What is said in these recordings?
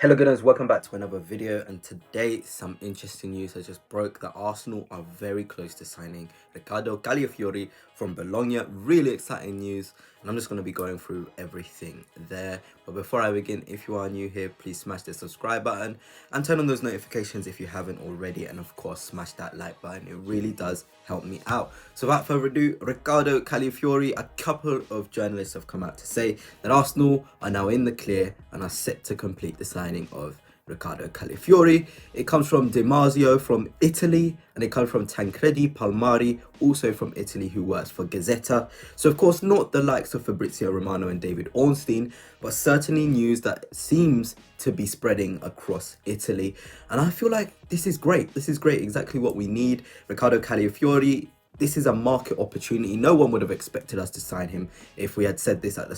Hello guys, welcome back to another video, and today some interesting news has just broke that Arsenal are very close to signing Riccardo Calafiori from Bologna. Really exciting news, and I'm just going to be going through everything there. But before I begin, if you are new here, please smash the subscribe button and turn on those notifications if you haven't already, and of course smash that like button. It really does help me out. So without further ado, Riccardo Calafiori, a couple of journalists have come out to say that Arsenal are now in the clear and are set to complete the signing of Riccardo Calafiori. It comes from Di Marzio from Italy, and it comes from Tancredi Palmari, also from Italy, who works for Gazzetta. So of course not the likes of Fabrizio Romano and David Ornstein, but certainly news that seems to be spreading across Italy. And I feel like this is great. This is great, exactly what we need. Riccardo Calafiori, this is a market opportunity. No one would have expected us to sign him if we had said this at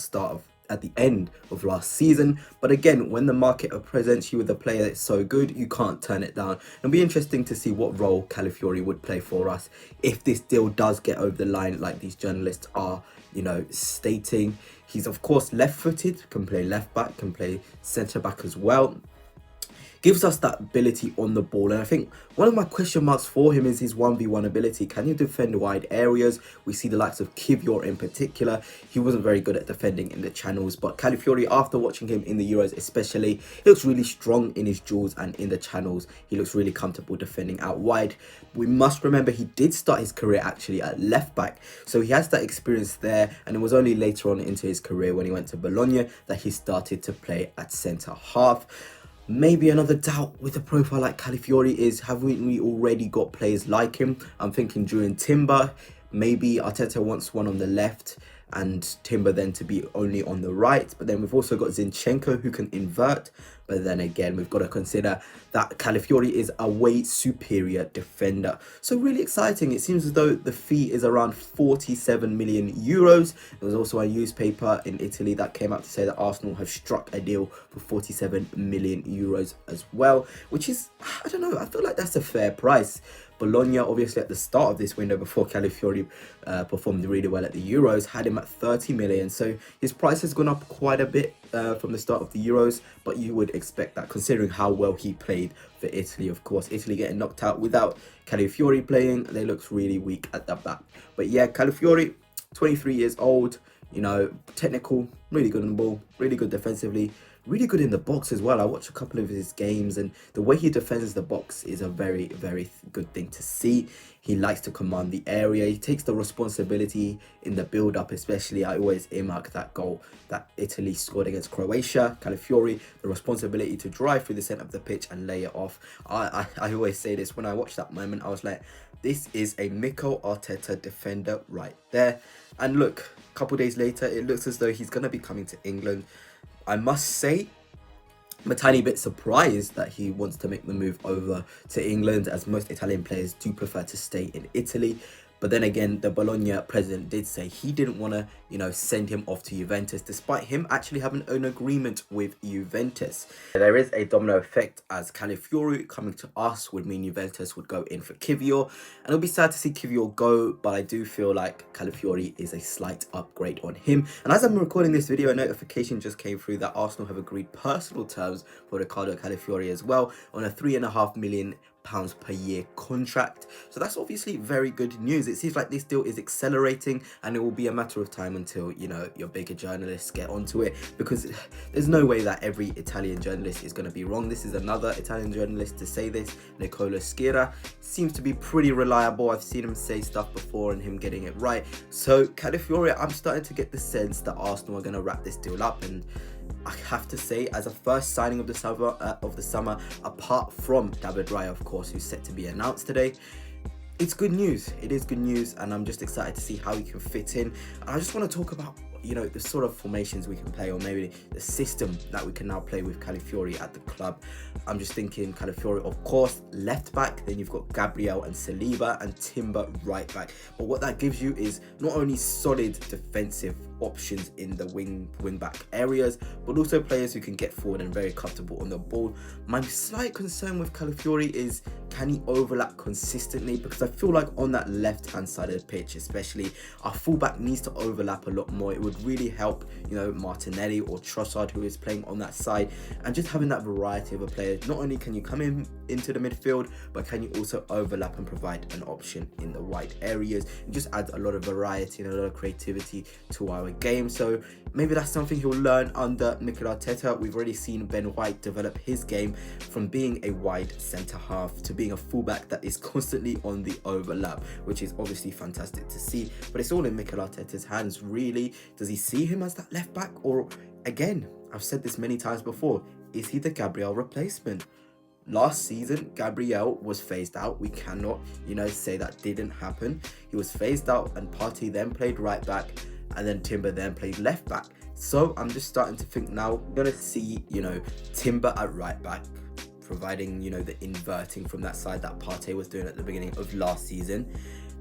the end of last season. But again, when the market presents you with a player that's so good, you can't turn it down. It'll be interesting to see what role Calafiori would play for us if this deal does get over the line, like these journalists are, stating. He's of course left-footed, can play left back, can play centre back as well. Gives us that ability on the ball, and I think one of my question marks for him is his 1v1 ability. Can you defend wide areas? We see the likes of Kivior in particular. He wasn't very good at defending in the channels, but Calafiori, after watching him in the Euros especially, he looks really strong in his duels and in the channels. He looks really comfortable defending out wide. We must remember he did start his career actually at left back, so he has that experience there, and it was only later on into his career when he went to Bologna that he started to play at centre half. Maybe another doubt with a profile like Calafiori is, haven't we already got players like him? I'm thinking during Timber, maybe Arteta wants one on the left and Timber then to be only on the right. But then we've also got Zinchenko who can invert. But then again, we've got to consider that Calafiori is a way superior defender. So really exciting. It seems as though the fee is around 47 million euros. There was also a newspaper in Italy that came out to say that Arsenal have struck a deal for 47 million euros as well, which is, I don't know, I feel like that's a fair price. Bologna, obviously at the start of this window before Calafiori performed really well at the Euros, had him at 30 million. So his price has gone up quite a bit from the start of the Euros, but you would expect that considering how well he played for Italy. Of course, Italy getting knocked out without Calafiori playing, they looked really weak at the back. But yeah, Calafiori, 23 years old, technical, really good on the ball, really good defensively, really good in the box as well. I watched a couple of his games, and the way he defends the box is a very, very good thing to see. He likes to command the area. He takes the responsibility in the build-up, especially. I always earmark that goal that Italy scored against Croatia. Calafiori, the responsibility to drive through the centre of the pitch and lay it off. I always say this, when I watched that moment, I was like, this is a Mikel Arteta defender right there. And look, a couple days later, it looks as though he's going to be coming to England. I must say, I'm a tiny bit surprised that he wants to make the move over to England, as most Italian players do prefer to stay in Italy. But then again, the Bologna president did say he didn't want to, send him off to Juventus, despite him actually having an agreement with Juventus. There is a domino effect, as Calafiori coming to us would mean Juventus would go in for Kivior. And it'll be sad to see Kivior go, but I do feel like Calafiori is a slight upgrade on him. And as I'm recording this video, a notification just came through that Arsenal have agreed personal terms for Riccardo Calafiori as well, on a £3.5 million per year contract. So that's obviously very good news. It seems like this deal is accelerating, and it will be a matter of time until your bigger journalists get onto it, because there's no way that every Italian journalist is going to be wrong. This is another Italian journalist to say this. Nicola Schira seems to be pretty reliable. I've seen him say stuff before and him getting it right. So Calafiori, I'm starting to get the sense that Arsenal are going to wrap this deal up, and I have to say, as a first signing of the summer, apart from David Raya, of course, who's set to be announced today, it's good news. It is good news, and I'm just excited to see how he can fit in. And I just want to talk about, the sort of formations we can play, or maybe the system that we can now play with Calafiori at the club. I'm just thinking Calafiori, of course, left back, then you've got Gabriel and Saliba, and Timber right back. But what that gives you is not only solid defensive options in the wing back areas, but also players who can get forward and very comfortable on the ball. My slight concern with Calafiori is, can he overlap consistently? Because I feel like on that left hand side of the pitch especially, our fullback needs to overlap a lot more. It would really help, you know, Martinelli or Trossard, who is playing on that side, and just having that variety of a player. Not only can you come into the midfield, but can you also overlap and provide an option in the wide areas. It just adds a lot of variety and a lot of creativity to our game. So maybe that's something he'll learn under Mikel Arteta. We've already seen Ben White develop his game from being a wide centre half to being a fullback that is constantly on the overlap, which is obviously fantastic to see. But it's all in Mikel Arteta's hands, really. Does he see him as that left back? Or again, I've said this many times before, is he the Gabriel replacement? Last season, Gabriel was phased out. We cannot, you know, say that didn't happen. He was phased out and Partey then played right back, and then Timber then played left back. So I'm just starting to think now we're going to see, you know, Timber at right back, providing, you know, the inverting from that side that Partey was doing at the beginning of last season.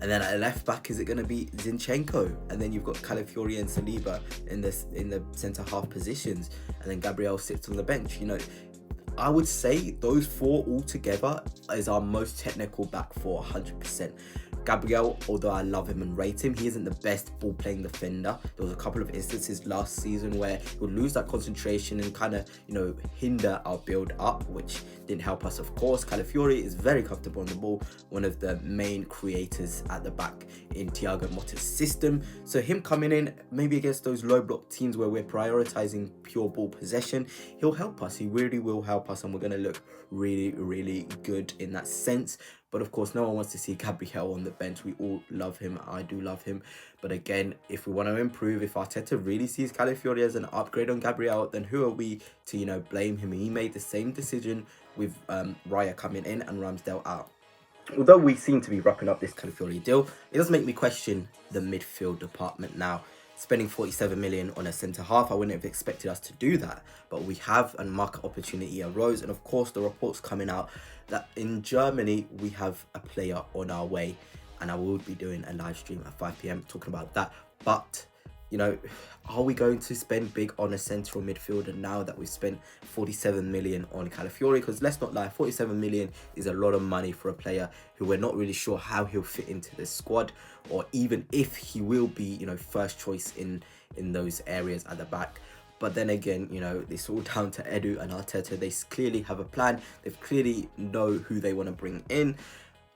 And then at left back, is it going to be Zinchenko? And then you've got Calafiori and Saliba in the centre half positions, and then Gabriel sits on the bench. You know, I would say those four all together is our most technical back four, 100%. Gabriel, although I love him and rate him, he isn't the best ball-playing defender. There was a couple of instances last season where he would lose that concentration and kind of, you know, hinder our build-up, which didn't help us, of course. Calafiori is very comfortable on the ball, one of the main creators at the back in Thiago Motta's system. So him coming in, maybe against those low-block teams where we're prioritizing pure ball possession, he'll help us. He really will help us, and we're going to look really, really good in that sense. But of course, no one wants to see Gabriel on the bench. We all love him. I do love him. But again, if we want to improve, if Arteta really sees Calafiori as an upgrade on Gabriel, then who are we to, you know, blame him? He made the same decision with Raya coming in and Ramsdale out. Although we seem to be wrapping up this Calafiori deal, it does make me question the midfield department now. Spending 47 million on a centre half, I wouldn't have expected us to do that, but we have, and market opportunity arose. And of course, the reports coming out that in Germany we have a player on our way, and I will be doing a live stream at 5 p.m. talking about that. But you know, are we going to spend big on a central midfielder now that we've spent 47 million on Calafiori? Because let's not lie, 47 million is a lot of money for a player who we're not really sure how he'll fit into the squad, or even if he will be, you know, first choice in those areas at the back. But then again, you know, it's all down to Edu and Arteta. They clearly have a plan. They clearly know who they want to bring in.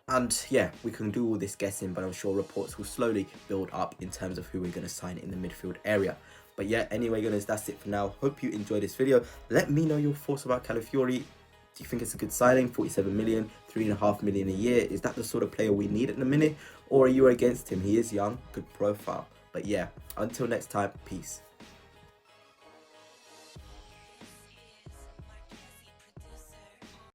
And yeah, we can do all this guessing, but I'm sure reports will slowly build up in terms of who we're going to sign in the midfield area. But yeah, anyway, guys, that's it for now. Hope you enjoyed this video. Let me know your thoughts about Calafiori. Do you think it's a good signing? 47 million, 3.5 million a year. Is that the sort of player we need at the minute? Or are you against him? He is young, good profile. But yeah, until next time, peace.